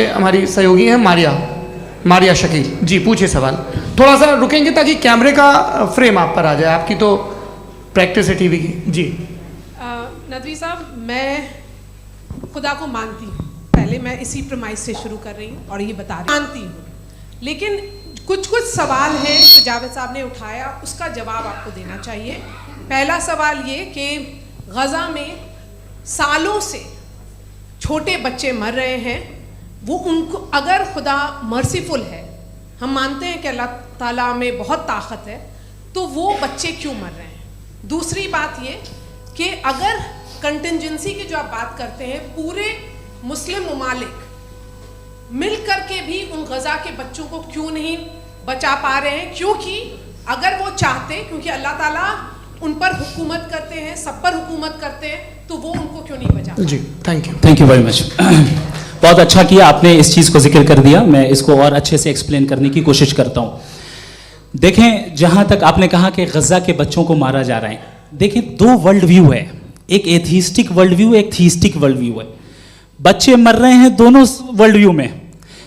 हमारी सहयोगी हैं मारिया शकील जी, पूछिए सवाल। थोड़ा सा रुकेंगे ताकि कैमरे का फ्रेम आप पर आ जाए, आपकी तो प्रैक्टिस है टीवी की जी। नदवी साहब, मैं खुदा को मानती हूँ, पहले मैं इसी प्रमाइस से शुरू कर रही हूँ और ये बता रही मानती हूँ, लेकिन कुछ सवाल हैं जो जावेद साहब ने उठाया, उसका जवाब आपको देना चाहिए। पहला सवाल ये कि गज़ा में सालों से छोटे बच्चे मर रहे हैं, वो उनको अगर खुदा मर्सीफुल है, हम मानते हैं कि अल्लाह ताला में बहुत ताकत है, तो वो बच्चे क्यों मर रहे हैं। दूसरी बात ये कि अगर कंटिजेंसी की जो आप बात करते हैं, पूरे मुस्लिम ममालिक मिल करके भी उन गज़ा के बच्चों को क्यों नहीं बचा पा रहे हैं, क्योंकि अगर वो चाहते, क्योंकि अल्लाह ताला उन पर हुकूमत करते हैं, सब पर हुकूमत करते हैं, तो वो उनको क्यों नहीं बचा जी। Thank you very much. बहुत अच्छा किया आपने इस चीज़ को जिक्र कर दिया, मैं इसको और अच्छे से एक्सप्लेन करने की कोशिश करता हूँ। देखें, जहाँ तक आपने कहा कि गज़ा के बच्चों को मारा जा रहा है, देखिए दो वर्ल्ड व्यू है, एक एथीस्टिक वर्ल्ड व्यू, एक थीस्टिक वर्ल्ड व्यू है। बच्चे मर रहे हैं दोनों वर्ल्ड व्यू में,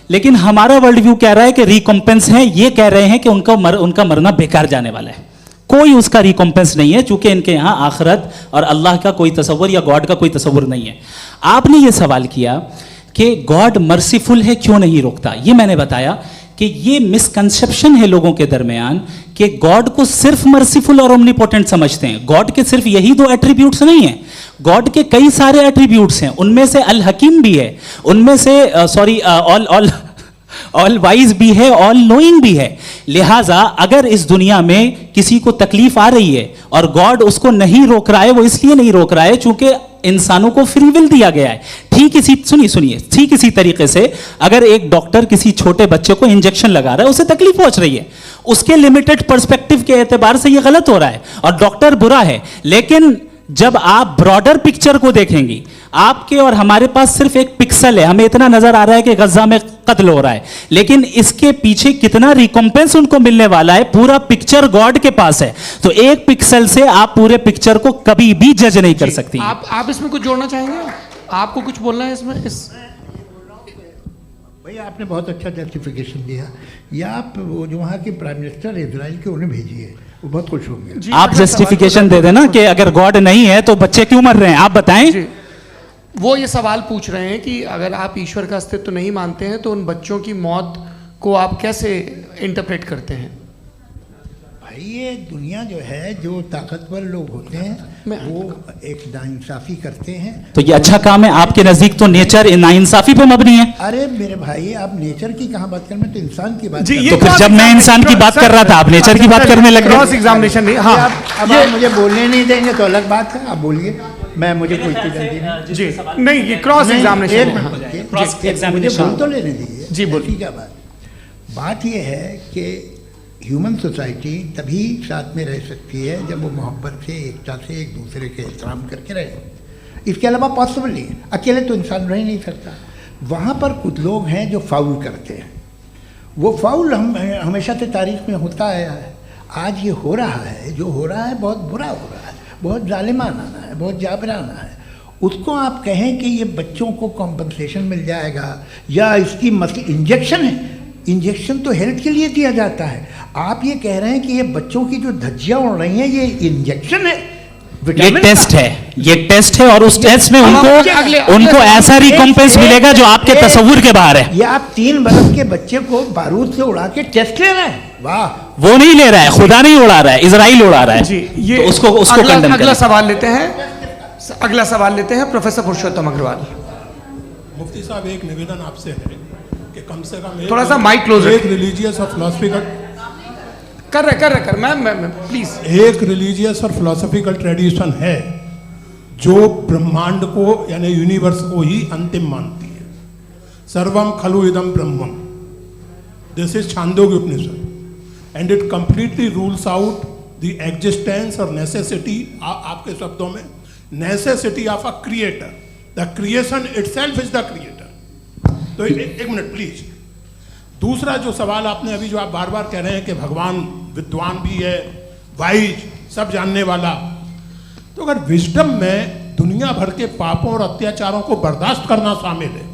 लेकिन हमारा वर्ल्ड व्यू कह रहा है कि रिकॉम्पेंस है, ये कह रहे हैं कि उनका मरना बेकार जाने वाला है, कोई उसका रिकॉम्पेंस नहीं है, चूंकि इनके यहाँ आखिरत और अल्लाह का कोई तसव्वुर या गॉड का कोई तसव्वुर नहीं है। आपने ये सवाल किया कि गॉड मर्सीफुल है, क्यों नहीं रोकता, ये मैंने बताया कि ये मिसकंसेप्शन है लोगों के दरमियान कि गॉड को सिर्फ मर्सीफुल और ओमनीपोटेंट समझते हैं। गॉड के सिर्फ यही दो एट्रीब्यूट्स नहीं है, गॉड के कई सारे एट्रीब्यूट्स हैं, उनमें से अल हकीम भी है, उनमें से ऑल वाइज भी है, ऑल नोइंग भी है। लिहाजा अगर इस दुनिया में किसी को तकलीफ आ रही है और गॉड उसको नहीं रोक रहा है, वो इसलिए नहीं रोक रहा है चूंकि इंसानों को फ्री विल दिया गया है। ठीक इसी तरीके से अगर एक डॉक्टर किसी छोटे बच्चे को इंजेक्शन लगा रहा है, उसे तकलीफ पहुंच रही है, उसके लिमिटेड पर्सपेक्टिव के एतबार से यह गलत हो रहा है और डॉक्टर बुरा है। लेकिन जब आप ब्रॉडर पिक्चर को देखेंगी, आपके और हमारे पास सिर्फ एक पिक्सल है, हमें इतना नजर आ रहा है कि गज़ा में कत्ल हो रहा है, लेकिन इसके पीछे कितना रिकॉम्पेंस उनको मिलने वाला है, पूरा पिक्चर गॉड के पास है। तो एक पिक्सल से आप पूरे पिक्चर को कभी भी जज नहीं कर सकती। आप इसमें कुछ जोड़ना चाहेंगे? आपको कुछ बोलना है इसमें? भैया आपने बहुत अच्छा जस्टिफिकेशन दिया, या आप वो जो वहाँ के प्राइम मिनिस्टर इजराइल के उन्हें भेजिए, वो बहुत खुश होंगे। आप जस्टिफिकेशन दे देना कि अगर गॉड नहीं है तो बच्चे क्यों मर रहे हैं, आप बताएं। वो ये सवाल पूछ रहे हैं कि अगर आप ईश्वर का अस्तित्व नहीं मानते हैं तो उन बच्चों की मौत को आप कैसे इंटरप्रेट करते हैं? भाई ये दुनिया जो है, जो ताकतवर लोग होते हैं वो एक नाइंसाफ़ी करते हैं। तो ये अच्छा काम है, आपके नजदीक तो नेचर नाइंसाफ़ी पे मबनी है। अरे मेरे भाई, आप नेचर की कहाँ बात कर रहे हैं, तो इंसान की बात। तो फिर जब मैं इंसान की बात कर रहा था, आप नेचर की बात करने लगे। क्रॉस एग्जामिनेशन नहीं, हाँ अब आप मुझे बोलने नहीं देंगे तो अलग बात है, आप बोलिए, मुझे कोई चीज़ नहीं जी नहीं, ये क्रॉस एग्जामिनेशन मुझे बोल तो लेने दीजिए जी। बोलिए। क्या बात ये है कि ह्यूमन सोसाइटी तभी साथ में रह सकती है जब वो मोहब्बत से, एकता से, एक दूसरे के एहतराम करके रहे। इसके अलावा पॉसिबल नहीं है, अकेले तो इंसान रह नहीं सकता। वहाँ पर कुछ लोग हैं जो फाउल करते हैं, वो फाउल हमेशा से तारीख में होता आया है। आज ये हो रहा है, जो हो रहा है बहुत बुरा हो रहा है, बहुत जालिमाना है, बहुत जाबराना है। उसको आप कहें कि ये बच्चों को कॉम्पनसेशन मिल जाएगा या इसकी इंजेक्शन है, इंजेक्शन तो हेल्थ के लिए दिया जाता है। आप ये कह रहे हैं कि ये बच्चों की जो धज्जियाँ उड़ रही हैं ये इंजेक्शन है, ये टेस्ट है और उस टेस्ट में उनको ऐसा रिकॉम्पेंस मिलेगा जो आपके तसव्वुर के बाहर है। ये आप 3 बरस के बच्चे को बारूद से उड़ा के टेस्ट ले रहे हैं, वाह। वो नहीं ले रहा है, खुदा नहीं उड़ा रहा है, इजराइल उड़ा रहा है जी। ये तो उसको अगला सवाल लेते हैं प्रोफेसर पुरुषोत्तम अग्रवाल। मुफ्ती साहब, एक निवेदन आपसे है कि कम से कम थोड़ा सा माइक क्लोज, एक रिलीजियस और फिलॉसफिकल कर मैं प्लीज। एक रिलीजियस और फिलोसॉफिकल ट्रेडिशन है जो ब्रह्मांड को यानी यूनिवर्स को ही अंतिम मानती है। सर्वम खलु इदम ब्रह्मम, this is Chandogya Upanishad and it completely rules out the existence और नेसेसिटी, आपके शब्दों में necessity of a creator. The creation itself is the creator. तो एक मिनट प्लीज। दूसरा जो सवाल आपने अभी, जो आप बार बार कह रहे हैं कि भगवान विद्वान भी है, वाइज, सब जानने वाला, तो अगर विजडम में दुनिया भर के पापों और अत्याचारों को बर्दाश्त करना शामिल है,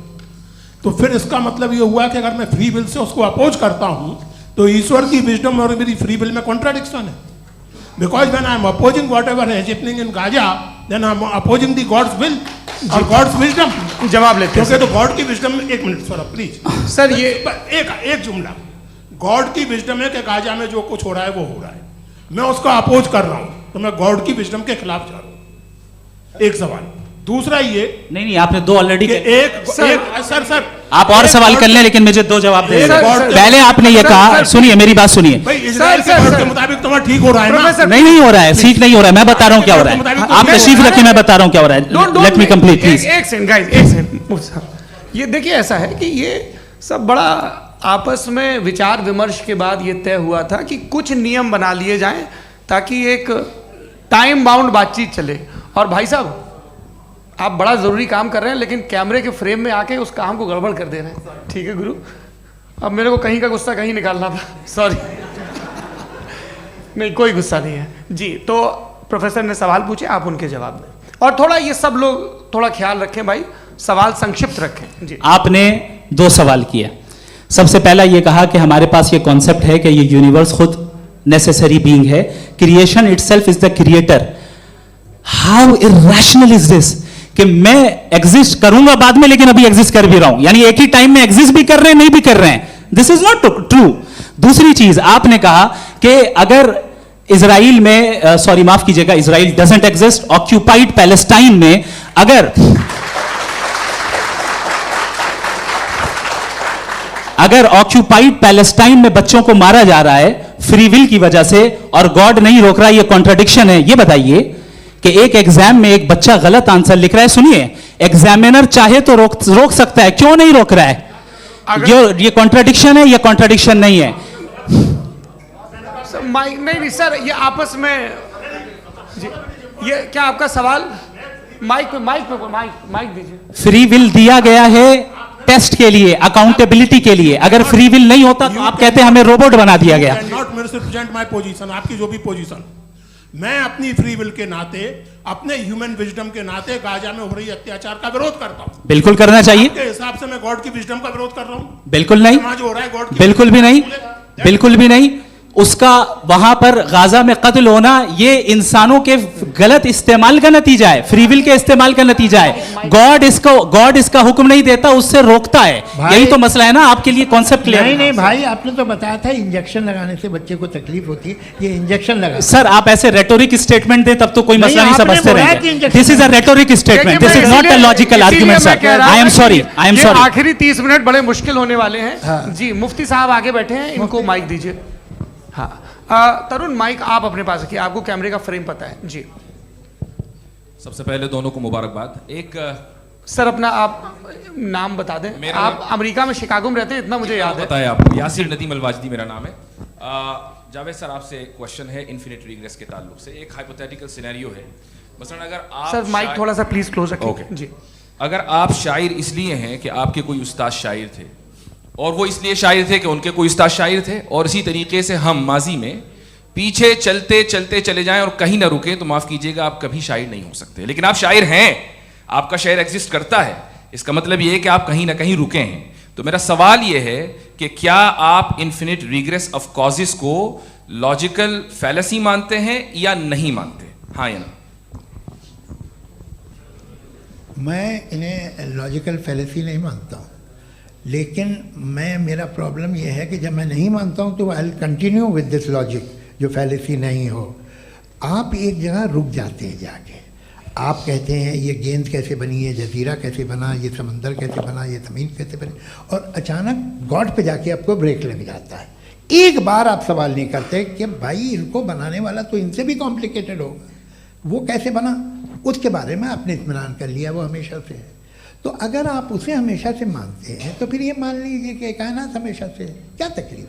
तो फिर इसका मतलब ये हुआ कि अगर मैं फ्री विल से उसको अपोज करता हूं तो ईश्वर की विजडम और मेरी फ्री विल में कॉन्ट्राडिक्शन है। Because when I am opposing whatever is happening in Gaza, then I am opposing the God's will और गॉड्स विजडम। जवाब लेते हैं क्योंकि तो गॉड की विजडम, एक मिनट सर प्लीज सर, ये एक जुमला, गॉड की विजडम है कि गाजा में जो कुछ हो रहा है वो हो रहा है, मैं उसका अपोज कर रहा हूं, तो मैं गॉड की विजडम के खिलाफ जा रहा हूं। एक सवाल। दूसरा ये नहीं आपने दो ऑलरेडी। सर आप और सवाल कर लें, लेकिन मुझे दो जवाब दे। पहले आपने ये सर, कहा, सुनिए मेरी बात सुनिए। भाई इजराइल के गॉड के मुताबिक तुम्हारा ठीक हो रहा है ना? नहीं हो रहा है, ठीक नहीं हो रहा है। मैं बता रहा हूँ क्या हो रहा है, आप तशरीफ रखिए, मैं बता रहा हूँ क्या हो रहा है। Let me complete please. एक सेकंड गाइस, एक सेकंड। ये देखिए, ऐसा है कि ये सब बड़ा आपस में विचार विमर्श के बाद ये तय हुआ था कि कुछ नियम बना लिए जाएं ताकि एक टाइम बाउंड बातचीत चले। और भाई साहब, आप बड़ा ज़रूरी काम कर रहे हैं, लेकिन कैमरे के फ्रेम में आके उस काम को गड़बड़ कर दे रहे हैं। ठीक है गुरु, अब मेरे को कहीं का गुस्सा कहीं निकालना था, सॉरी। नहीं, कोई गुस्सा नहीं है जी। तो प्रोफेसर ने सवाल पूछे, आप उनके जवाब दें, और थोड़ा ये सब लोग थोड़ा ख्याल रखें भाई, सवाल संक्षिप्त रखें जी। आपने दो सवाल किए। सबसे पहला ये कहा कि हमारे पास ये कॉन्सेप्ट है कि ये यूनिवर्स खुद नेसेसरी बीइंग है, creation itself is the creator. How irrational is this कि मैं एग्जिस्ट करूंगा बाद में, लेकिन अभी एग्जिस्ट कर भी रहा हूं, यानी एक ही टाइम में एग्जिस्ट भी कर रहे हैं, नहीं भी कर रहे हैं। This is not true. दूसरी चीज, आपने कहा कि अगर इजराइल में, सॉरी माफ कीजिएगा, Israel doesn't exist, occupied Palestine में अगर ऑक्यूपाइड पैलेस्टाइन में बच्चों को मारा जा रहा है फ्री विल की वजह से और गॉड नहीं रोक रहा, ये कॉन्ट्रडिक्शन है। ये बताइए कि एक एग्जाम में एक बच्चा गलत आंसर लिख रहा है, सुनिए, एग्जामिनर चाहे तो रोक सकता है, क्यों नहीं रोक रहा है? ये कॉन्ट्रडिक्शन है, ये कॉन्ट्रडिक्शन नहीं है। माइक नहीं सर, ये आपस में जी, ये क्या आपका सवाल? माइक दीजिए। फ्री विल दिया गया है टेस्ट के लिए, अकाउंटेबिलिटी के लिए। अगर फ्री विल नहीं होता तो आप कहते हैं हमें रोबोट बना दिया गया। नॉट मिसरिप्रेजेंट माय पोजीशन, आपकी जो भी पोजीशन, मैं अपनी फ्री विल के नाते, अपने ह्यूमन विजडम के नाते गाजा में हो रही अत्याचार का विरोध करता हूं। बिल्कुल करना चाहिए। आपके हिसाब से मैं गॉड की विजडम का विरोध कर रहा हूं? बिल्कुल नहीं, जो हो रहा है गॉड की, बिल्कुल भी नहीं, बिल्कुल भी नहीं। उसका वहां पर गाजा में कत्ल होना ये इंसानों के गलत इस्तेमाल का नतीजा है, फ्री विल के इस्तेमाल का नतीजा है। गॉड इसका हुक्म नहीं देता, उससे रोकता है। यही तो मसला है ना, आपके लिए कॉन्सेप्ट क्लियर है? नहीं भाई, आपने तो बताया था इंजेक्शन लगाने से बच्चे को तकलीफ होती है, ये इंजेक्शन लगा। सर आप ऐसे रेटोरिक स्टेटमेंट दें तब तो कोई मसला नहीं, समझते रहेंगे। This is a rhetoric statement, this is not a logical argument sir. I am sorry, I am sorry. आखिरी 30 मिनट बड़े मुश्किल होने वाले हैं जी। मुफ्ती साहब आगे बैठे हैं, इनको माइक दीजिए। हाँ तरुण, माइक आप अपने पास रखिए, आपको कैमरे का फ्रेम पता है जी। सबसे पहले दोनों को मुबारकबाद। एक सर अपना आप नाम बता दें। आप अमेरिका में शिकागो में रहते हैं, इतना मुझे याद है। बताया आपको, यासिर नदीम अलवाजदी मेरा नाम है। जावेद सर, आपसे क्वेश्चन है इन्फिनिट रिग्रेस के ताल्लुक से। एक हाइपोथेटिकल सिनेरियो है, मसलन अगर आप सर माइक थोड़ा सा प्लीज क्लोज रखिए जी। अगर आप शायर इसलिए हैं कि आपके कोई उस्ताद शायर थे, और वो इसलिए शायर थे कि उनके कोई उस्ताद शायर थे, और इसी तरीके से हम माजी में पीछे चलते चलते चले जाएं और कहीं ना रुके, तो माफ कीजिएगा आप कभी शायर नहीं हो सकते। लेकिन आप शायर हैं, आपका शायर एग्जिस्ट करता है, इसका मतलब ये है कि आप कहीं ना कहीं रुके हैं। तो मेरा सवाल ये है कि क्या आप इन्फिनिट रिग्रेस ऑफ कॉजेस को लॉजिकल फैलेसी मानते हैं या नहीं मानते? हाँ या ना? मैं इन्हें लॉजिकल फैलेसी नहीं मानता हूँ, लेकिन मेरा प्रॉब्लम यह है कि जब मैं नहीं मानता हूँ तो I will continue with this logic जो फैलेसी नहीं हो। आप एक जगह रुक जाते हैं जाके, आप कहते हैं ये गेंद कैसे बनी, ये जजीरा कैसे बना, ये समंदर कैसे बना, ये ज़मीन कैसे बनी, और अचानक गॉड पे जाके आपको ब्रेक लग जाता है। एक बार आप सवाल नहीं करते कि भाई इनको बनाने वाला तो इनसे भी कॉम्प्लिकेटेड होगा, वो कैसे बना, उसके बारे में आपने इत्मीनान कर लिया, वो हमेशा से है। तो अगर आप उसे हमेशा से मानते हैं तो फिर ये मान लीजिए कि कायनात हमेशा से है, क्या तकलीफ?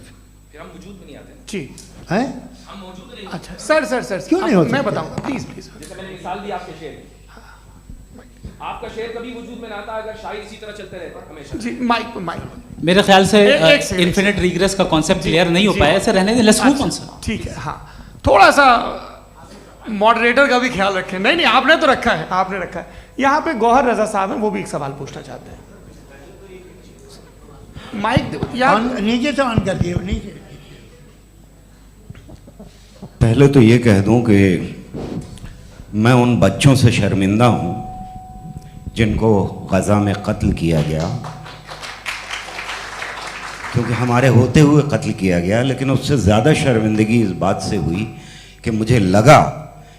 फिर हम वजूद में नहीं आते जी है? हम मौजूद नहीं। अच्छा सर क्यों नहीं हो सकते? मैं बताऊंगा, प्लीज प्लीज। जैसे मैंने मिसाल दी आपके शेर की, आपका शेर कभी वजूद में ना आता अगर शायर इसी तरह चलते रहते हमेशा जी। माइक मेरे ख्याल से एक सेकंड, इन्फिनिट रिग्रेस का कॉन्सेप्ट क्लियर नहीं हो पाया, ऐसे रहने दें, लेट्स मूव ऑन सर। ठीक है। हाँ थोड़ा सा मॉडरेटर का भी ख्याल रखें। नहीं आपने तो रखा है, आपने रखा है। यहाँ पे गौहर रजा साहब हैं, वो भी एक सवाल पूछना चाहते हैं। माइक यार नीचे से ऑन कर दिए नीचे। पहले तो ये कह दूं कि मैं उन बच्चों से शर्मिंदा हूं जिनको गज़ा में कत्ल किया गया, क्योंकि हमारे होते हुए कत्ल किया गया। लेकिन उससे ज़्यादा शर्मिंदगी इस बात से हुई कि मुझे लगा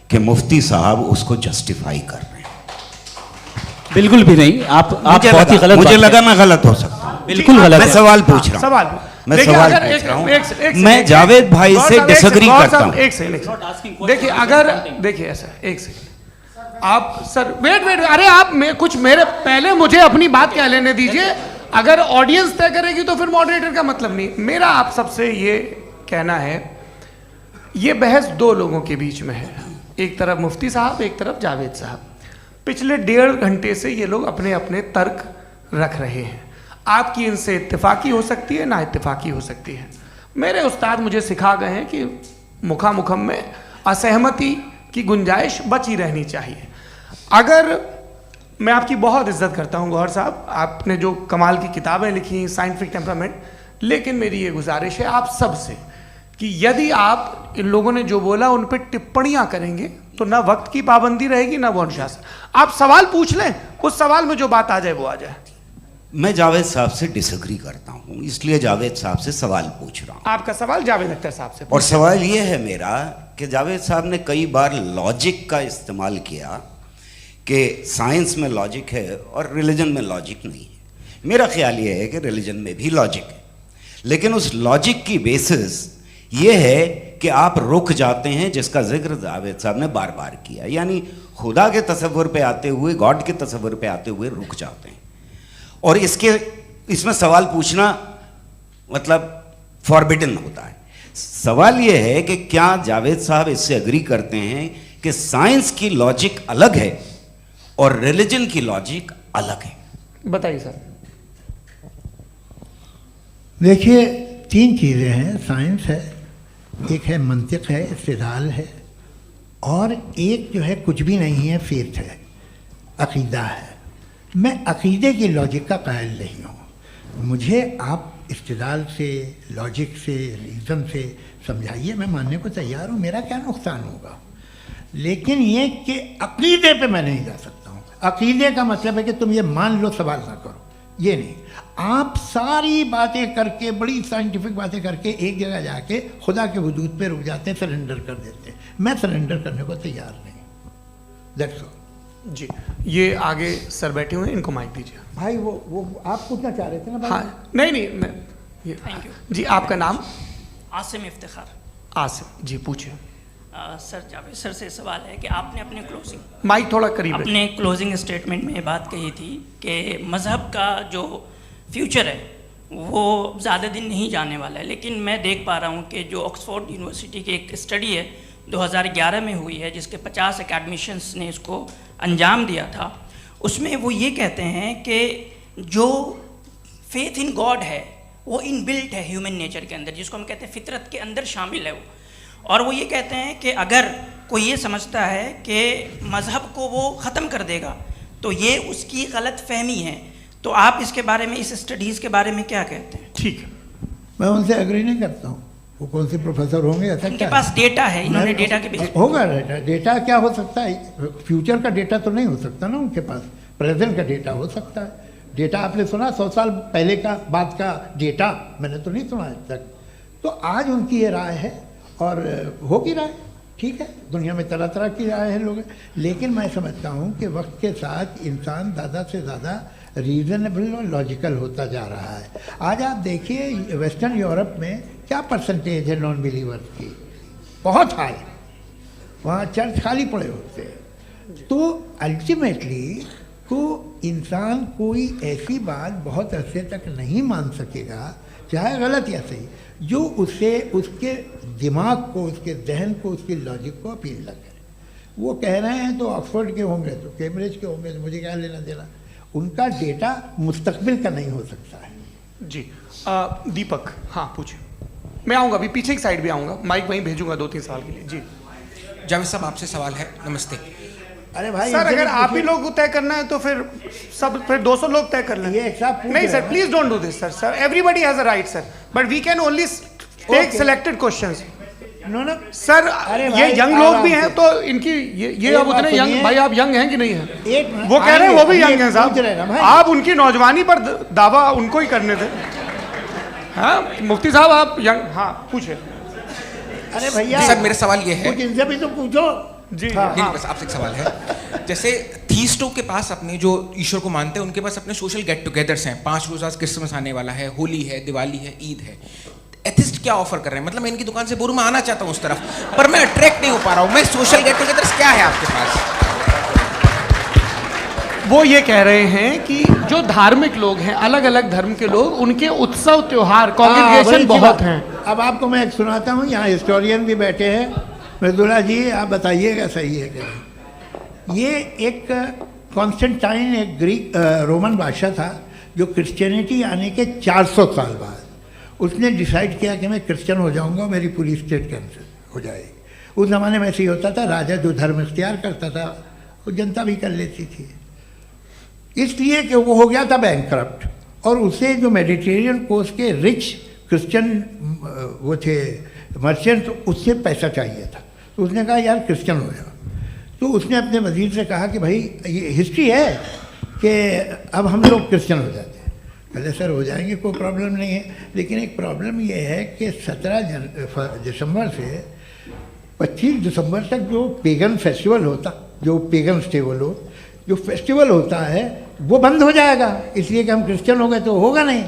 कि मुफ्ती साहब उसको जस्टिफाई कर रहे हैं। बिल्कुल भी नहीं, आप बहुत ही गलत मुझे बात लगा कह- मैं गलत हो सकता हूं। बिल्कुल गलत मैं है। सवाल पूछ रहा हूं। सवाल मैं देखिए, सवाल अगर पूछ रहा हूं। एक मैं सेकंड, जावेद भाई गौर से साहब, एक डिसएग्री सेकंड, गौर करता साहब, हूं। एक सेकंड देखिए, अगर देखिए ऐसा एक सेकंड आप सर वेट, अरे आप कुछ मेरे पहले मुझे अपनी बात क्या लेने दीजिए। अगर ऑडियंस तय करेगी तो फिर मॉडरेटर का मतलब नहीं। मेरा आप सबसे ये कहना है, ये बहस दो लोगों के बीच में है, एक तरफ मुफ्ती साहब, एक तरफ जावेद साहब। पिछले 1.5 घंटे से ये लोग अपने अपने तर्क रख रहे हैं। आपकी इनसे इत्तेफाकी हो सकती है, ना इत्तेफाकी हो सकती है। मेरे उस्ताद मुझे सिखा गए हैं कि मुखामुखम में असहमति की गुंजाइश बची रहनी चाहिए। अगर मैं आपकी बहुत इज्जत करता हूं गौहर साहब, आपने जो कमाल की किताबें लिखी, साइंटिफिक टेम्परामेंट, लेकिन मेरी ये गुजारिश है आप सबसे कि यदि आप इन लोगों ने जो बोला उन पर टिप्पणियां करेंगे तो ना वक्त की पाबंदी रहेगी, ना वो अनुशासन। आप सवाल पूछ लें, उस सवाल में जो बात आ जाए वो आ जाए। मैं जावेद साहब से डिसएग्री करता हूं, इसलिए जावेद साहब से सवाल पूछ रहा हूं। आपका सवाल जावेद अख्तर साहब से। और सवाल ये है मेरा कि जावेद साहब ने कई बार लॉजिक का इस्तेमाल किया कि साइंस में लॉजिक है और रिलीजन में लॉजिक नहीं है। मेरा ख्याल ये है कि रिलीजन में भी लॉजिक है, लेकिन उस लॉजिक की बेसिस ये है कि आप रुक जाते हैं, जिसका जिक्र जावेद साहब ने बार बार किया, यानी खुदा के तसव्वुर पे आते हुए, गॉड के तसव्वुर पे आते हुए रुक जाते हैं। और इसमें सवाल पूछना मतलब फॉरबिडन होता है। सवाल ये है कि क्या जावेद साहब इससे एग्री करते हैं कि साइंस की लॉजिक अलग है और रिलीजन की लॉजिक अलग है? बताइए सर। देखिए, 3 चीज़ें हैं। साइंस है, एक है मंतिक है, इस्तिदलाल है, और एक जो है कुछ भी नहीं है, फेथ है, अकीदा है। मैं अकीदे की लॉजिक का कायल नहीं हूँ। मुझे आप इस्तिदलाल से, लॉजिक से, रीज़न से समझाइए, मैं मानने को तैयार हूँ, मेरा क्या नुकसान होगा। लेकिन ये कि अकीदे पे मैं नहीं जा सकता हूँ। अकीदे का मतलब है कि तुम ये मान लो, सवाल ना करो, ये नहीं। आप सारी बातें करके, बड़ी साइंटिफिक बातें करके एक जगह जाके खुदा के हुदूद पे रुक जाते हैं, सरेंडर कर देते हैं। मैं सरेंडर करने को तैयार नहीं। दैट्स ऑल जी। ये आगे सर बैठे हुए हैं, इनको माइक दीजिए। भाई। वो आप पूछना चाह रहे थे ना भाई? हाँ, नहीं मैं थैंक यू जी। आपका नाम? आसिम इफ्तिखार। आसिम जी, पूछिए। सर, जावेद सर से सवाल है कि आपने अपने क्लोजिंग माइक थोड़ा करीब रखिए। अपने क्लोजिंग स्टेटमेंट में बात कही थी कि मज़हब का जो फ्यूचर है वो ज़्यादा दिन नहीं जाने वाला है। लेकिन मैं देख पा रहा हूँ कि जो ऑक्सफोर्ड यूनिवर्सिटी की एक स्टडी है 2011 में हुई है, जिसके 50 एकेडमिशियंस ने इसको अंजाम दिया था, उसमें वो ये कहते हैं कि जो फेथ इन गॉड है वो इनबिल्ट है ह्यूमन नेचर के अंदर, जिसको हम कहते हैं फितरत के अंदर शामिल है वो। और वो ये कहते हैं कि अगर कोई ये समझता है कि मज़हब को वो ख़त्म कर देगा तो ये उसकी गलत फहमी है। तो आप इसके बारे में, इस स्टडीज़ के बारे में क्या कहते हैं? ठीक है। मैं उनसे एग्री नहीं करता हूँ। वो कौन से प्रोफेसर होंगे? ऐसा उनके क्या पास डेटा है, इन्होंने डेटा के बेस होगा। डेटा क्या हो सकता है? फ्यूचर का डेटा तो नहीं हो सकता ना उनके पास। प्रेजेंट का डेटा हो सकता है। डेटा आपने सुना 100 साल पहले का बाद का डेटा? मैंने तो नहीं सुना आज तक। तो आज उनकी ये राय है और होगी राय, ठीक है। दुनिया में तरह तरह की राय है लोग, लेकिन मैं समझता हूँ कि वक्त के साथ इंसान ज़्यादा से ज़्यादा रीज़नेबल और लॉजिकल होता जा रहा है। आज आप देखिए वेस्टर्न यूरोप में क्या परसेंटेज है नॉन बिलीवर्स की, बहुत हाई। वहाँ चर्च खाली पड़े होते हैं। तो अल्टीमेटली को इंसान कोई ऐसी बात बहुत अरसे तक नहीं मान सकेगा, चाहे गलत या सही, जो उसे, उसके दिमाग को, उसके जहन को, उसकी लॉजिक को अपील न करे। वो कह रहे हैं तो ऑक्सफोर्ड के होंगे तो कैम्ब्रिज के होंगे, तो मुझे क्या लेना देना। उनका डेटा मुस्तकबिल का नहीं हो सकता है। जी। दीपक, हाँ पूछिए। मैं आऊँगा अभी, पीछे की साइड भी आऊँगा, माइक वहीं भेजूंगा 2-3 सवाल के लिए। जी जावेद साहब, आपसे सवाल है। नमस्ते। अरे भाई सर इनसे अगर भी आप ही पूछिए। लोग को तय करना है तो फिर 200 लोग तय कर लें। ये एक साहब पूछ नहीं रहे सर, हैं। Please don't do this sir. Sir everybody has a right sir, but we can only take Okay. Selected questions. No no sir अरे ये भाई, यंग लोग भी आराम हैं से। तो इनकी ये एक अब उतने बात यंग, सुनिए। भाई आप यंग हैं कि नहीं हैं? एक मिनट, वो कह रहे हैं वो भी आइए, यंग हैं पूछ रहे हैं ना साहब, भाई। आप उनकी नौजवानी पर दावा उनको ही करने थे। हाँ मुफ्ती साहब आप यंग, हाँ पूछे। अरे भैया सर मेरा सवाल ये है, कुछ इनसे भी तो पूछो। जी हाँ, नहीं बस आपसे एक सवाल है। जैसे थीस्टों के पास अपने जो ईश्वर को मानते हैं उनके पास अपने सोशल गेट टुगेदर्स हैं, 5 रोज़ आज क्रिसमस आने वाला है, होली है, दिवाली है, ईद है। एथिस्ट क्या ऑफर कर रहे हैं? मतलब मैं इनकी दुकान से बोलूं मैं आना चाहता हूं उस तरफ, पर मैं अट्रैक्ट नहीं हो पा रहा हूं। मैं सोशल गेट टुगेदर्स क्या है आपके पास? वो ये कह रहे हैं कि जो धार्मिक लोग हैं, अलग अलग धर्म के लोग, उनके उत्सव त्योहार कॉन्ग्रीगेशन बड़ी अच्छी बहुत बात। हैं। अब आपको मैं एक सुनाता हूँ, यहाँ हिस्टोरियन भी बैठे हैं। मृदुला जी आप बताइएगा सही है कि नहीं। ये एक कॉन्स्टेंटाइन एक ग्रीक रोमन बादशाह था जो क्रिश्चियनिटी आने के 400 साल बाद उसने डिसाइड किया कि मैं क्रिश्चियन हो जाऊंगा, मेरी पूरी स्टेट कैंसिल हो जाएगी। उस ज़माने में ऐसे ही होता था, राजा जो धर्म इख्तियार करता था वो जनता भी कर लेती थी। इसलिए कि वो हो गया था बैंकरप्ट, और उसे जो मेडिटेरियन कोस्ट के रिच क्रिश्चियन वो थे मर्चेंट, उससे पैसा चाहिए था। तो उसने कहा यार क्रिश्चियन हो जाओ। तो उसने अपने वजीर से कहा कि भाई ये हिस्ट्री है कि अब हम लोग क्रिश्चियन हो जाते हैं। पहले सर हो जाएंगे, कोई प्रॉब्लम नहीं है, लेकिन एक प्रॉब्लम ये है कि 17 दिसंबर से 25 दिसंबर तक जो पेगन फेस्टिवल होता, जो पेगन जो फेस्टिवल होता है वो बंद हो जाएगा, इसलिए कि हम क्रिश्चियन हो गए तो होगा नहीं।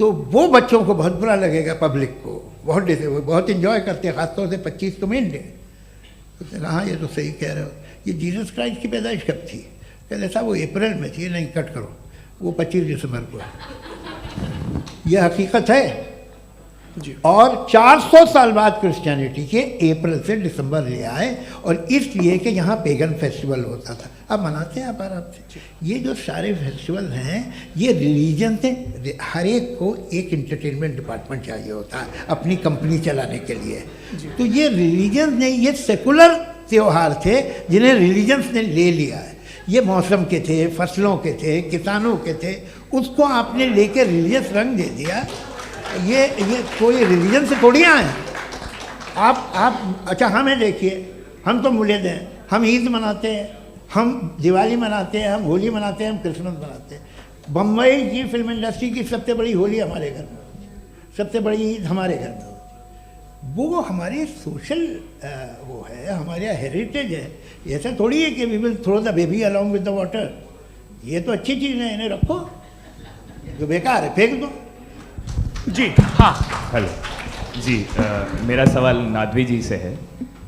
तो वो बच्चों को बहुत बुरा लगेगा, पब्लिक को बहुत इन्जॉय करते हैं, ख़ासतौर से 25 को मेन डे। उसने कहा हाँ ये तो सही कह रहे हो। ये जीसस क्राइस्ट की पैदाइश कब थी? कहते साहब वो अप्रैल में थी। नहीं कट करो, वो 25 दिसंबर को है। यह हकीकत है जी। और 400 साल बाद क्रिश्चियनिटी के अप्रैल से दिसंबर ले आए, और इसलिए कि यहाँ पेगन फेस्टिवल होता था। अब मनाते हैं आप आराम से। ये जो सारे फेस्टिवल हैं ये रिलीजन से, हर एक को एक इंटरटेनमेंट डिपार्टमेंट चाहिए होता है अपनी कंपनी चलाने के लिए। तो ये रिलीजन ने, ये सेकुलर त्यौहार थे जिन्हें रिलीजन्स ने ले लिया है। ये मौसम के थे, फसलों के थे, किसानों के थे, उसको आपने लेकर रिलीजियस रंग दे दिया। ये कोई रिलीजन से थोड़ी आए आप। अच्छा हमें देखिए, हम तो मुल्द हैं, हम ईद मनाते हैं, हम दिवाली मनाते हैं, हम होली मनाते हैं, हम क्रिसमस मनाते हैं। बम्बई की फिल्म इंडस्ट्री की सबसे बड़ी होली हमारे घर में होती है, सबसे बड़ी ईद हमारे घर में होती है। वो हमारे सोशल वो है, हमारा हेरिटेज है। ऐसा थोड़ी है कि we will throw the baby along with the water. ये तो अच्छी चीज़ है, इन्हें रखो, जो बेकार है फेंक दो। जी हाँ हेलो जी, मेरा सवाल नादवी जी से है।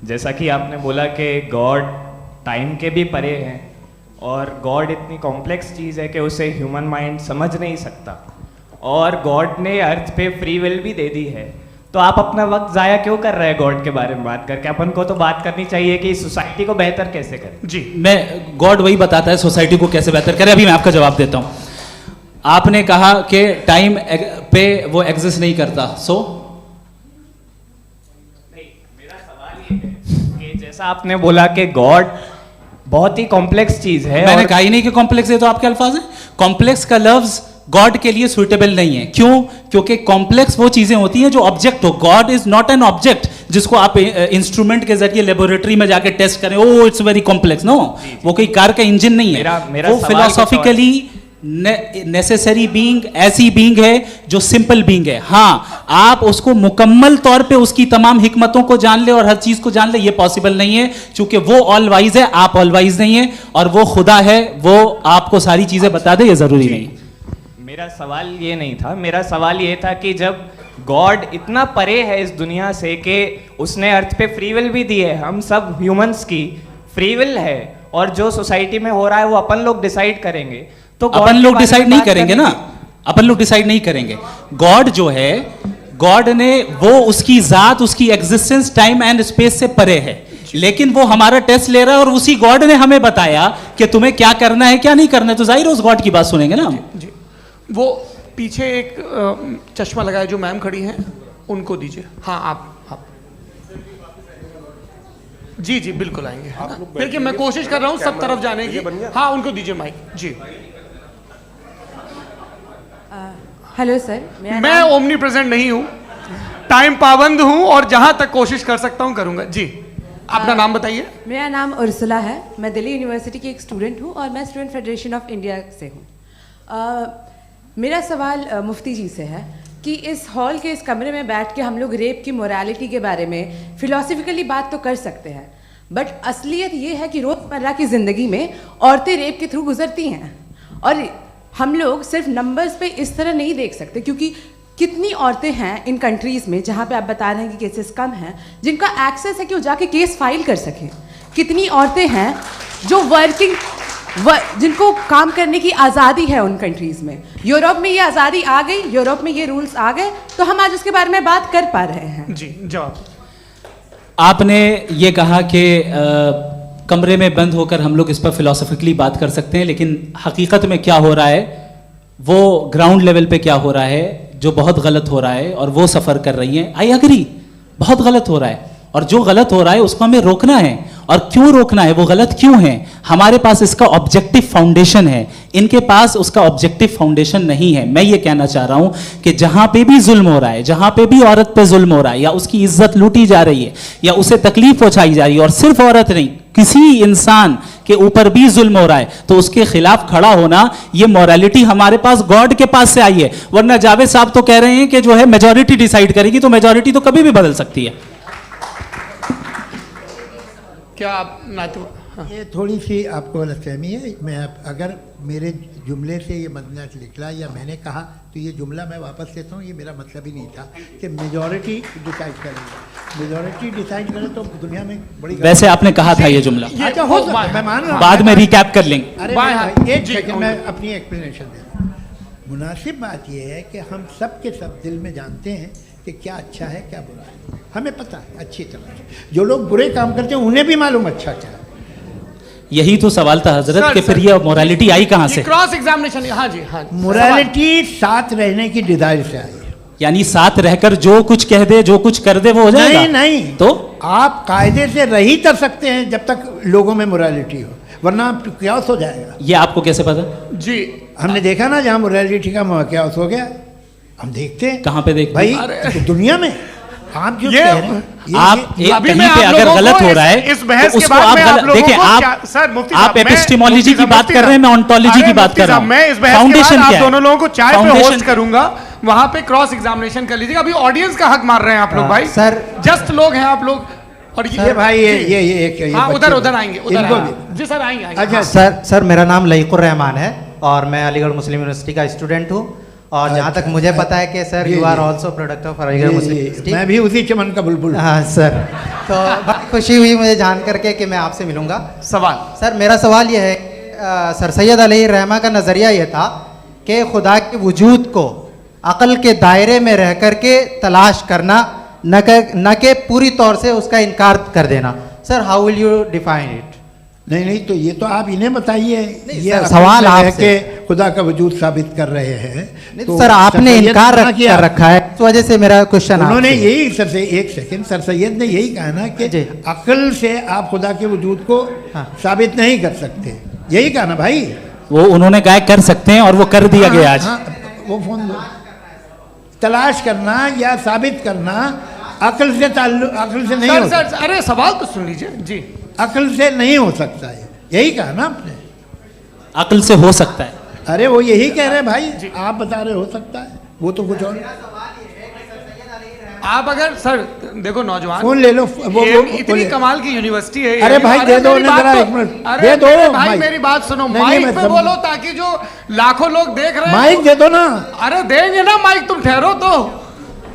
जैसा कि आपने बोला कि गॉड टाइम के भी परे हैं, और गॉड इतनी कॉम्प्लेक्स चीज़ है कि उसे ह्यूमन माइंड समझ नहीं सकता, और गॉड ने अर्थ पे फ्री विल भी दे दी है। तो आप अपना वक्त ज़ाया क्यों कर रहे हैं गॉड के बारे में बात करके? अपन को तो बात करनी चाहिए कि सोसाइटी को बेहतर कैसे करें। जी, मैं गॉड वही बताता है सोसाइटी को कैसे बेहतर करे। अभी मैं आपका जवाब देता हूँ। आपने कहा कि टाइम पे वो एग्जिस्ट नहीं करता, सो नहीं, मेरा सवाल ये है कि जैसा आपने बोला कि गॉड बहुत ही कॉम्प्लेक्स चीज है। मैंने और कहा ही नहीं कि कॉम्प्लेक्स है, तो आपके अल्फाज हैं। कॉम्प्लेक्स का लफ्ज गॉड के लिए सुइटेबल नहीं है। क्यों? क्योंकि कॉम्प्लेक्स वो चीजें होती हैं जो ऑब्जेक्ट हो। God is not an object जिसको आप इंस्ट्रूमेंट के जरिए लेबोरेटरी में जाके टेस्ट करें, oh it's very complex. No, वो कोई कार का इंजन नहीं है। मेरा वो सवाल फिलोसॉफिकली नेसेसरी बीइंग ऐसी बीइंग है जो सिंपल बीइंग है। हाँ, आप उसको मुकम्मल तौर पे उसकी तमाम हिकमतों को जान ले और हर चीज को जान ले, ये पॉसिबल नहीं है, क्योंकि वो ऑल वाइज है, आप ऑल वाइज नहीं है, और वो खुदा है, वो आपको सारी चीजें बता दे, ये जरूरी नहीं। मेरा सवाल ये नहीं था। मेरा सवाल ये था कि जब गॉड इतना परे है इस दुनिया से कि उसने अर्थ पे फ्री विल भी दी है, हम सब ह्यूमंस की फ्री विल है, और जो सोसाइटी में हो रहा है वो अपन लोग डिसाइड करेंगे। तो अपन लोग डिसाइड नहीं करेंगे ना, अपन लोग डिसाइड नहीं करेंगे। गॉड जो है, गॉड ने वो उसकी जात, उसकी एग्जिस्टेंस टाइम एंड स्पेस से परे है, लेकिन वो हमारा टेस्ट ले रहा है, और उसी गॉड ने हमें बताया कि तुम्हें क्या करना है क्या नहीं करना है। तो जाहिर है उस गॉड की बात सुनेंगे ना हम। जी, वो पीछे एक चश्मा लगाए जो मैम खड़ी हैं, उनको दीजिए। हाँ आप जी जी बिल्कुल आएंगे। देखिए मैं कोशिश कर रहा हूँ सब तरफ जाने की। हाँ उनको दीजिए माइक जी। हेलो सर, मैं ओमनी प्रेजेंट नहीं हूँ, टाइम पाबंद हूँ और जहाँ तक कोशिश कर सकता हूँ करूँगा जी। अपना नाम बताइए। मेरा नाम उर्सुला है, मैं दिल्ली यूनिवर्सिटी की एक स्टूडेंट हूँ और मैं स्टूडेंट फेडरेशन ऑफ इंडिया से हूँ। मेरा सवाल मुफ्ती जी से है कि इस हॉल के इस कमरे में बैठ के हम लोग रेप की मोरालिटी के बारे में फिलोसफिकली बात तो कर सकते हैं, बट असलियत ये है कि रोज़मर्रा की ज़िंदगी में औरतें रेप के थ्रू गुजरती हैं और हम लोग सिर्फ नंबर्स पे इस तरह नहीं देख सकते, क्योंकि कितनी औरतें हैं इन कंट्रीज़ में जहाँ पे आप बता रहे हैं कि केसेस कम हैं, जिनका एक्सेस है कि वो जाके केस फाइल कर सकें। कितनी औरतें हैं जो जिनको काम करने की आज़ादी है उन कंट्रीज़ में। यूरोप में ये आज़ादी आ गई, यूरोप में ये रूल्स आ गए, तो हम आज उसके बारे में बात कर पा रहे हैं। जी जवाब। आपने ये कहा कि कमरे में बंद होकर हम लोग इस पर फिलोसफिकली बात कर सकते हैं, लेकिन हकीकत में क्या हो रहा है, वो ग्राउंड लेवल पे क्या हो रहा है जो बहुत गलत हो रहा है और वो सफ़र कर रही हैं। आई अग्री, बहुत गलत हो रहा है और जो गलत हो रहा है उसको हमें रोकना है। और क्यों रोकना है, वो गलत क्यों है, हमारे पास इसका ऑब्जेक्टिव फाउंडेशन है, इनके पास उसका ऑब्जेक्टिव फाउंडेशन नहीं है। मैं ये कहना चाह रहा हूं कि जहां पे भी जुल्म हो रहा है, जहां पे भी औरत पे जुल्म हो रहा है या उसकी इज्जत लूटी जा रही है या उसे तकलीफ पहुंचाई जा रही है, और सिर्फ औरत नहीं किसी इंसान के ऊपर भी जुल्म हो रहा है, तो उसके खिलाफ खड़ा होना, ये मॉरलिटी हमारे पास गॉड के पास से आई है। वरना जावेद साहब तो कह रहे हैं कि जो है मेजॉरिटी डिसाइड करेगी, तो मेजॉरिटी तो कभी भी बदल सकती है। क्या आप हाँ। ये थोड़ी सी आपको गलतफहमी है। मैं अगर मेरे जुमले से ये मदनात निकला या मैंने कहा तो ये जुमला मैं वापस लेता हूँ। ये मेरा मतलब ही नहीं था कि मेजॉरिटी डिसाइड करेगी। मेजॉरिटी डिसाइड करे तो दुनिया में बड़ी वैसे आपने कहा था ये जुमला। अच्छा हो सकता है, मैं मान रहा हूँ, बाद में रिकैप कर लेंगे। अरे एक सेकंड मैं अपनी एक्सप्लेनेशन दे रहा हूँ। मुनासिब बात यह है कि हम सब के सब दिल में जानते हैं कि क्या अच्छा है क्या बुरा है, हमें पता है अच्छी तरह से। जो लोग बुरे काम करते हैं उन्हें भी मालूम अच्छा क्या है। यही तो सवाल था हजरत कि फिर ये मोरालिटी आई कहाँ से? Cross examination. हाँ जी हाँ। मोरालिटी साथ रहने की डिजायर से आई है। यानी साथ रहकर जो कुछ कह दे, जो कुछ कर दे, वो हो जाएगा? नहीं नहीं, तो आप कायदे से रह ही कर सकते हैं जब तक लोगों में मोरालिटी हो, वरना क्यास हो जाएगा। ये आपको कैसे पता? जी हमने देखा ना, जहाँ मोरालिटी का क्यास हो गया, हम देखते हैं। कहाँ पे देखते भाई? तो दुनिया में आप जो कह रहे हैं, आप कहीं पे अगर गलत हो रहा है इस बहस तो के उसको बाद में आप देखिए, आप एपिस्टेमोलॉजी की बात कर रहे हैं, मैं ऑन्टोलॉजी की बात कर रहा हूं। मैं इस बहस के बाद आप दोनों लोगों को चाय पे होस्ट करूंगा, वहां पे क्रॉस एग्जामिनेशन कर लीजिएगा। अभी ऑडियंस का हक मार रहे हैं आप लोग भाई, सर जस्ट लोग हैं आप लोग। और ये भाई ये हाँ उधर आएंगे, उधर जी सर आएंगे। अच्छा सर मेरा नाम लईकुर रहमान है और मैं अलीगढ़ मुस्लिम यूनिवर्सिटी का स्टूडेंट हूँ। और जहाँ तक मुझे पता है कि sir you are also product of Aligarh Muslim University. मैं भी उसी चमन का बुलबुल। हाँ सर, तो बड़ी खुशी हुई मुझे जान करके कि मैं आपसे मिलूंगा। सवाल सर, मेरा सवाल यह है, सर सैयद अलैहिर्रहमा का नज़रिया ये था कि खुदा के वजूद को अक़ल के दायरे में रह कर के तलाश करना, न कि पूरी तौर से उसका इनकार कर देना। Sir how will you define it? नहीं तो ये तो आप इन्हें बताइए। ये सवाल आपसे के खुदा का वजूद साबित कर रहे हैं। तो सर आपने इनकार कर रखा है, इस वजह से मेरा क्वेश्चन उन्होंने यही एक सेकंड सर सैयद ने यही कहा ना कि अक्ल से आप खुदा के वजूद को साबित नहीं कर सकते, यही कहा ना भाई। वो उन्होंने कहा कर सकते हैं और वो कर दिया गया आज। वो फोन दो। तलाश करना या साबित करना अक्ल से नहीं हो सकता। अरे सवाल तो सुन लीजिए जी। अक्ल से नहीं हो सकता है, यही कहा ना आपने। अक्ल से हो सकता है, अरे वो यही कह रहे हैं भाई, आप बता रहे हो सकता है, वो तो कुछ और। आप अगर सर देखो नौजवान फोन ले लो, वो इतनी कमाल की यूनिवर्सिटी है। अरे भाई दे दो जरा, एक मिनट दे दो भाई, मेरी बात सुनो, माइक पे बोलो ताकि जो लाखों लोग देख रहे हैं। माइक दे दो ना। अरे देंगे ना माइक, तुम ठहरो तो।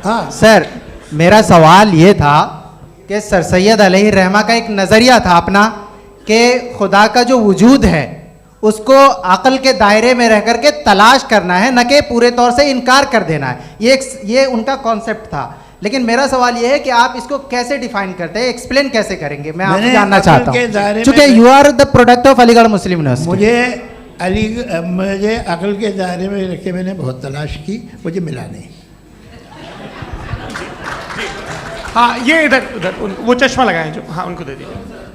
हाँ सर, मेरा सवाल ये था कि सर सैयद अलैहिर्रहमा का एक नज़रिया था अपना कि खुदा का जो वजूद है उसको अक़ल के दायरे में रह करके तलाश करना है, न कि पूरे तौर से इनकार कर देना है। ये उनका कॉन्सेप्ट था। लेकिन मेरा सवाल ये है कि आप इसको कैसे डिफाइन करते हैं, एक्सप्लेन कैसे करेंगे? मैं आपसे जानना चाहता हूँ, क्योंकि you are the product of Aligarh Muslim University. मुझे अक़ल के दायरे में रख के मैंने बहुत तलाश की, मुझे मिला नहीं। हाँ ये इधर वो चश्मा लगाए जो, हाँ उनको दे दीजिए।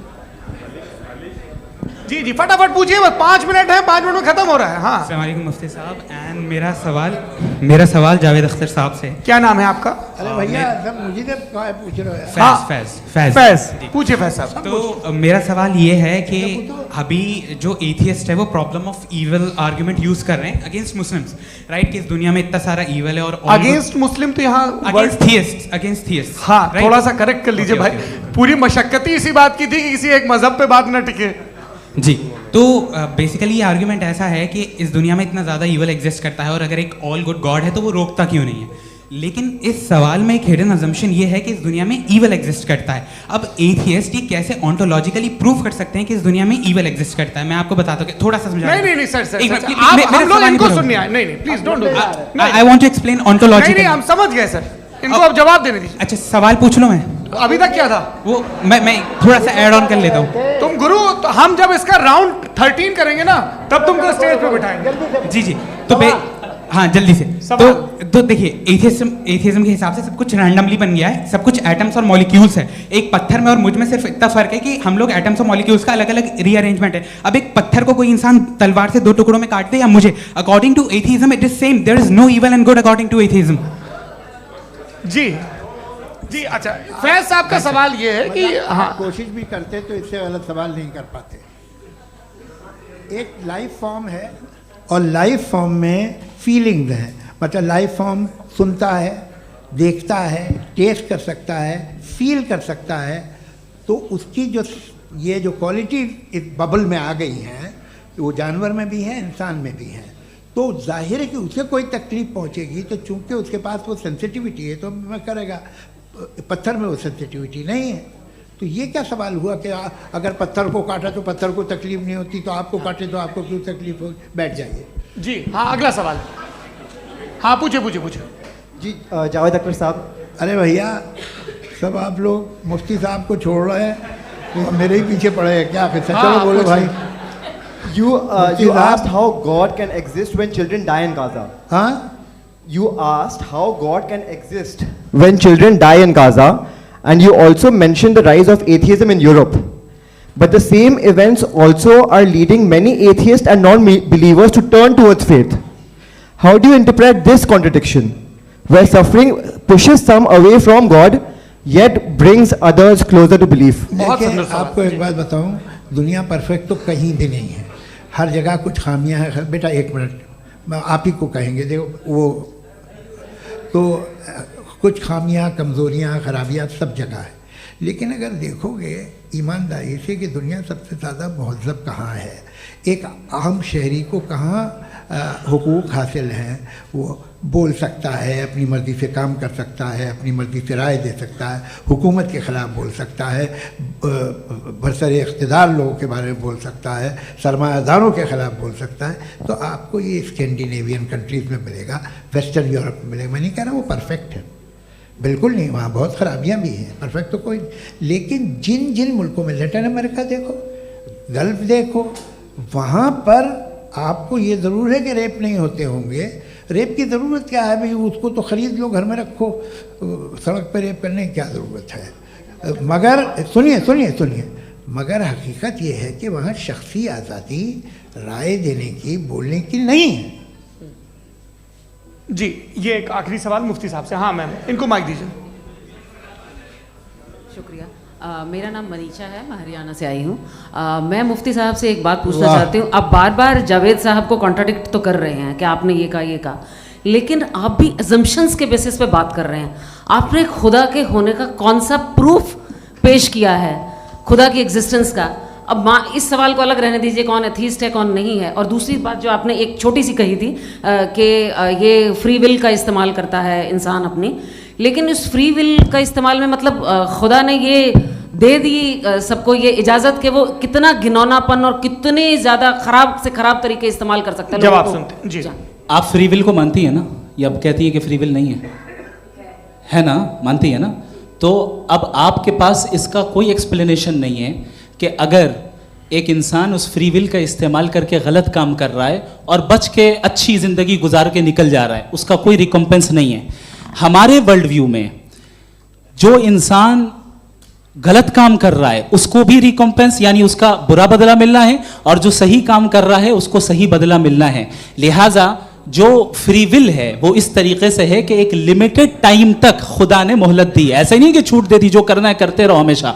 जी जी फटाफट पूछिए, बस 5 मिनट है, 5 मिनट में खत्म हो रहा है। हाँ अस्सलाम वालेकुम मुफ्ती साहब। एंड मेरा सवाल जावेद अख्तर साहब से। क्या नाम है आपका? अरे भैया सब मुझे तो पूछ रहे हो। फैज पूछिए फैज साहब। तो मेरा सवाल ये है कि अभी जो एथियस्ट है वो problem of evil argument use कर रहे हैं अगेंस्ट मुस्लिम्स, राइट? कि इस दुनिया में इतना सारा इविल है और अगेंस्ट मुस्लिम तो यहाँ अगेंस्ट थियस्ट। हाँ थोड़ा सा करेक्ट कर लीजिए भाई, पूरी मशक्कत इसी बात की थी कि किसी एक मजहब पे बात न टिके। जी, तो बेसिकली ये आर्ग्यूमेंट ऐसा है कि इस दुनिया में इतना ज़्यादा ईवल एग्जिस्ट करता है और अगर एक ऑल गुड गॉड है तो वो रोकता क्यों नहीं है? लेकिन इस सवाल में एक हिडन अजम्पशन ये है कि इस दुनिया में ईवल एग्जिस्ट करता है। अब एथियस्ट ये कैसे ऑन्टोलॉजिकली प्रूव कर सकते हैं कि इस दुनिया में ईवल एग्जिस्ट करता है? मैं आपको बताता हूँ, थोड़ा सा समझा। नहीं सर, हम लोग इनको सुनिए। नहीं please don't do that. I want to explain ontologically. नहीं हम समझ गए सर, इनको अब जवाब देने दीजिए। अच्छा सवाल पूछ लो। मैं अभी तक क्या था वो मैं थोड़ा सा ऐड ऑन कर लेता हूँ। तुम गुरु, तो हम जब इसका राउंड 13 करेंगे ना तब तुमको स्टेज पे बिठाएंगे। जी तो हाँ जल्दी से। तो देखिए एथियज्म के हिसाब से सब कुछ रैंडमली बन गया है, सब कुछ एटम्स और मॉलिक्यूल्स है। एक पत्थर में और मुझ में सिर्फ इतना फर्क है कि हम लोग एटम्स और मॉलिक्यूल्स का अलग अलग रीअरेंजमेंट है। अब एक पत्थर को कोई इंसान तलवार से 2 टुकड़ों में काट दे या मुझे, according to atheism it is same. There is no evil and good according to atheism. जी अच्छा, फैज साहब का सवाल ये है कि हाँ कोशिश भी करते तो इससे गलत सवाल नहीं कर पाते। एक लाइफ फॉर्म है और लाइफ फॉर्म में फीलिंग्स हैं, मतलब लाइफ फॉर्म सुनता है, देखता है, टेस्ट कर सकता है, फील कर सकता है। तो उसकी ये जो क्वालिटी इस बबल में आ गई हैं वो जानवर में भी है, इंसान में भी है। तो जाहिर है कि उसे कोई तकलीफ पहुंचेगी, तो चूंकि उसके पास वो सेंसिटिविटी है तो मैं करेगा। पत्थर में वो सेंसिटिविटी नहीं है। तो ये क्या सवाल हुआ कि अगर पत्थर को काटा तो पत्थर को तकलीफ नहीं होती, तो आपको काटे तो आपको क्यों तकलीफ हो? बैठ जाइए। जी हाँ अगला सवाल। हाँ पूछे जी जावेद अख्तर साहब। अरे भैया सब आप लोग मुफ्ती साहब को छोड़ रहे हैं, मेरे ही पीछे पड़े हैं क्या? फिर चलो बोलो भाई। You asked how God can exist when children die in Gaza. हाँ? You asked how God can exist when children die in Gaza, and you also mentioned the rise of atheism in Europe. But the same events also are leading many atheists and non-believers to turn towards faith. How do you interpret this contradiction, where suffering pushes some away from God, yet brings others closer to belief? देखिए आपको एक बात बताऊं, दुनिया perfect तो कहीं भी नहीं है, हर जगह कुछ खामियां हैं। बेटा एक मिनट, मैं आप ही को कहेंगे, देखो वो तो कुछ खामियां, कमज़ोरियां, खराबियां सब जगह है। लेकिन अगर देखोगे ईमानदारी से कि दुनिया सबसे ज़्यादा महज़ब कहाँ है, एक आम शहरी को कहाँ हुकूक हासिल हैं, वो बोल सकता है, अपनी मर्ज़ी से काम कर सकता है, अपनी मर्ज़ी से राय दे सकता है, हुकूमत के ख़िलाफ़ बोल सकता है, बरसरे इक़्तिदार लोगों के बारे में बोल सकता है, सरमायादारों के ख़िलाफ़ बोल सकता है। तो आपको ये स्कैंडिनेवियन कंट्रीज़ में मिलेगा, वेस्टर्न यूरोप में मिलेगा। मैं नहीं कह रहा वो परफेक्ट है, बिल्कुल नहीं, वहाँ बहुत ख़राबियाँ भी हैं, परफेक्ट तो कोई। लेकिन जिन जिन मुल्कों में, लैटिन अमेरिका देखो, गल्फ़ देखो, वहाँ पर आपको ये ज़रूर है कि रेप नहीं होते होंगे। रेप की ज़रूरत क्या है भाई? उसको तो ख़रीद लो, घर में रखो, सड़क पर रेप करने की क्या ज़रूरत है? मगर सुनिए, मगर हकीकत ये है कि वहाँ शख्सी आज़ादी राय देने की, बोलने की नहीं है। जी ये एक आखिरी सवाल मुफ्ती साहब से। हाँ मैम, इनको माइक दीजिए। शुक्रिया। मेरा नाम मनीषा है, मैं हरियाणा से आई हूँ। मैं मुफ्ती साहब से एक बात पूछना चाहती हूँ। आप बार बार जावेद साहब को कॉन्ट्राडिक्ट तो कर रहे हैं कि आपने ये कहा, लेकिन आप भी अजम्पशंस के बेसिस पे बात कर रहे हैं। आपने खुदा के होने का कौन सा प्रूफ पेश किया है, खुदा की एग्जिस्टेंस का? अब इस सवाल को अलग रहने दीजिए, कौन एथीस्ट है कौन नहीं है। और दूसरी बात जो आपने एक छोटी सी कही थी कि ये फ्री विल का इस्तेमाल करता है इंसान अपनी, लेकिन उस फ्री विल का इस्तेमाल में मतलब खुदा ने ये दे दी सबको ये इजाज़त कि वो कितना घिनौनापन और कितने ज़्यादा ख़राब से ख़राब तरीके इस्तेमाल कर सकता है। जवाब सुनते जी। आप फ्री विल को मानती है ना, या अब कहती है कि फ्री विल नहीं है ना? मानती है ना? तो अब आपके पास इसका कोई एक्सप्लेनेशन नहीं है कि अगर एक इंसान उस फ्री विल का इस्तेमाल करके गलत काम कर रहा है और बच के अच्छी ज़िंदगी गुजार के निकल जा रहा है, उसका कोई रिकम्पेंस नहीं है। हमारे वर्ल्ड व्यू में जो इंसान गलत काम कर रहा है उसको भी रिकॉम्पेंस यानी उसका बुरा बदला मिलना है, और जो सही काम कर रहा है उसको सही बदला मिलना है। लिहाजा जो फ्री विल है वो इस तरीके से है कि एक लिमिटेड टाइम तक खुदा ने मोहलत दी है। ऐसा नहीं कि छूट दे दी, जो करना है करते रहो हमेशा।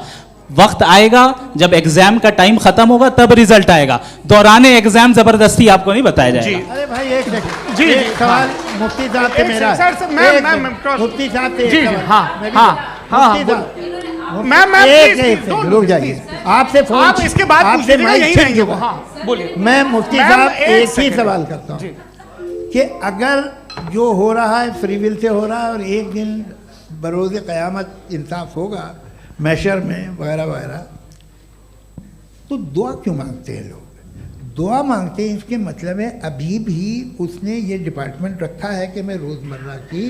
वक्त आएगा जब एग्जाम का टाइम खत्म होगा तब रिजल्ट आएगा, दौराने एग्जाम जबरदस्ती आपको नहीं बताया जाएगा। अरे भाई एक सेकंड, जी, एक सवाल मुफ्ती साहब से मेरा, मुफ्ती साहब से जी, रुक जाइए, आपसे फोन, आप इसके बाद आपसे यही रहेंगे वो। हाँ, बोलिए। मैं मुफ्ती साहब एक ही सवाल करता हूँ कि अगर जो हो रहा है फ्री विल से हो रहा है और एक दिन बरोज़ क़यामत इंसाफ होगा मैशर में वगैरह वगैरह, तो दुआ क्यों मांगते हैं लोग? दुआ मांगते हैं इसके मतलब है अभी भी उसने ये डिपार्टमेंट रखा है कि मैं रोज़मर्रा की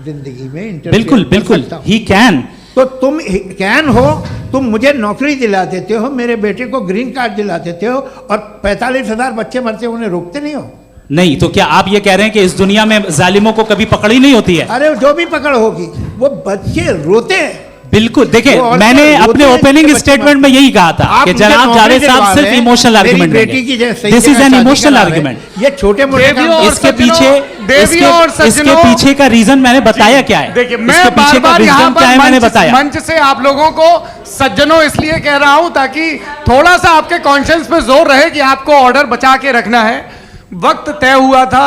ज़िंदगी में इंटरफेयर बिल्कुल बिल्कुल ही कैन। तो तुम कैन हो, तुम मुझे नौकरी दिला देते हो, मेरे बेटे को ग्रीन कार्ड दिला देते हो, और 45,000 बच्चे मरते उन्हें रोकते नहीं हो। नहीं तो क्या आप ये कह रहे हैं कि इस दुनिया में जालिमों को कभी पकड़ ही नहीं होती है? अरे जो भी पकड़ होगी वो बच्चे रोते हैं। बिल्कुल, देखिए मैंने अपने ओपनिंग स्टेटमेंट में यही कहा था कि जनाब जावेद साहब सिर्फ इमोशनल आर्गुमेंट देंगे। This is an emotional argument. ये छोटे मोटे इसके पीछे का रीजन मैंने बताया क्या है। देखिए मैं बार-बार यहाँ पर मंच से आप लोगों को सज्जनों इसलिए कह रहा हूं ताकि थोड़ा सा आपके कॉन्शियंस पे जोर रहे कि आपको ऑर्डर बचा के रखना है। वक्त तय हुआ था,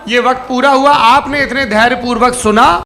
ये वक्त पूरा हुआ, आपने इतने धैर्यपूर्वक सुना।